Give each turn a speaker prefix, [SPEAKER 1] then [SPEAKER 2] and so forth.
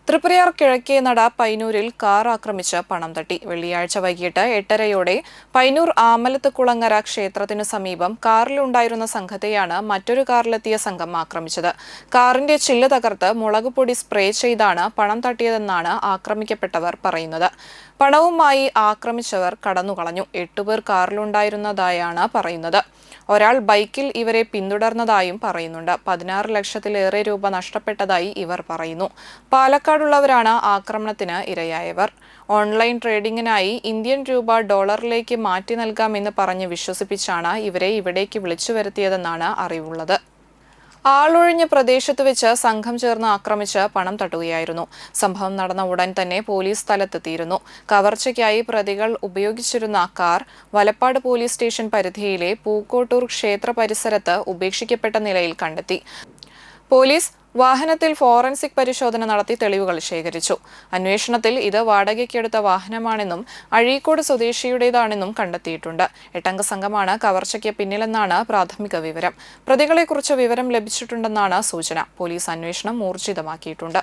[SPEAKER 1] Triprayar കിഴക്കേനട പൈനൂരിൽ car ആക്രമിച്ച് പണം തട്ടി. വെള്ളിയാഴ്ച വൈകിട്ട് 8:30-ഓടെ പൈനൂർ ആമലത്ത് കുളങ്ങര ക്ഷേത്രത്തിനു സമീപം കാറിലുണ്ടായിരുന്ന സംഘത്തെയാണ് മറ്റൊരു കാറിലെത്തിയ സംഘം ആക്രമിച്ചത്. കാറിന്റെ ചില്ല് തകർത്ത് മുളകുപൊടി സ്പ്രേ ചെയ്താണ് പണം തട്ടിയതെന്നാണ് ആക്രമിക്കപ്പെട്ടവർ പറയുന്നത്. പണവുമായി ആക്രമിച്ചവർ കടന്നുകളഞ്ഞു. 8 പേർ കാറിലുണ്ടായിരുന്നതായാണ് പറയുന്നത്. ഒരാൾ ബൈക്കിൽ ഇവരെ പിന്തുടർന്നതായും പറയുന്നുണ്ട്. 16 ലക്ഷത്തിലേറെ രൂപ നഷ്ടപ്പെട്ടതായി ഇവർ പറയുന്നു. പാലക്കാടുള്ളവരാണ് ആക്രമണത്തിന് ഇരയായവർ. ഓൺലൈൻ ട്രേഡിംഗിനായി ഇന്ത്യൻ രൂപ ഡോളറിലേക്ക് മാറ്റി നൽകാമെന്ന് പറഞ്ഞ് വിശ്വസിപ്പിച്ചാണ് ഇവരെ ഇവിടേക്ക് വിളിച്ചു വരുത്തിയതെന്നാണ് അറിവുള്ളത്. ആളൊഴിഞ്ഞ പ്രദേശത്ത് വെച്ച് സംഘം ചേർന്ന് ആക്രമിച്ച് പണം തട്ടുകയായിരുന്നു. സംഭവം നടന്ന ഉടൻ തന്നെ പോലീസ് സ്ഥലത്തെത്തിയിരുന്നു. കവർച്ചയ്ക്കായി പ്രതികൾ ഉപയോഗിച്ചിരുന്ന കാർ വലപ്പാട് പോലീസ് സ്റ്റേഷൻ പരിധിയിലെ പൂക്കോട്ടൂർ ക്ഷേത്ര പരിസരത്ത് ഉപേക്ഷിക്കപ്പെട്ട നിലയിൽ കണ്ടെത്തി. പോലീസ് വാഹനത്തിൽ ഫോറൻസിക് പരിശോധന നടത്തി തെളിവുകൾ ശേഖരിച്ചു. അന്വേഷണത്തിൽ ഇത് വാടകയ്ക്കെടുത്ത വാഹനമാണെന്നും അഴീക്കോട് സ്വദേശിയുടേതാണെന്നും കണ്ടെത്തിയിട്ടുണ്ട്. 8-അംഗ സംഘമാണ് കവർച്ചയ്ക്ക് പിന്നിലെന്നാണ് പ്രാഥമിക വിവരം. പ്രതികളെക്കുറിച്ച് വിവരം ലഭിച്ചിട്ടുണ്ടെന്നാണ് സൂചന. പോലീസ് അന്വേഷണം ഊർജിതമാക്കിയിട്ടുണ്ട്.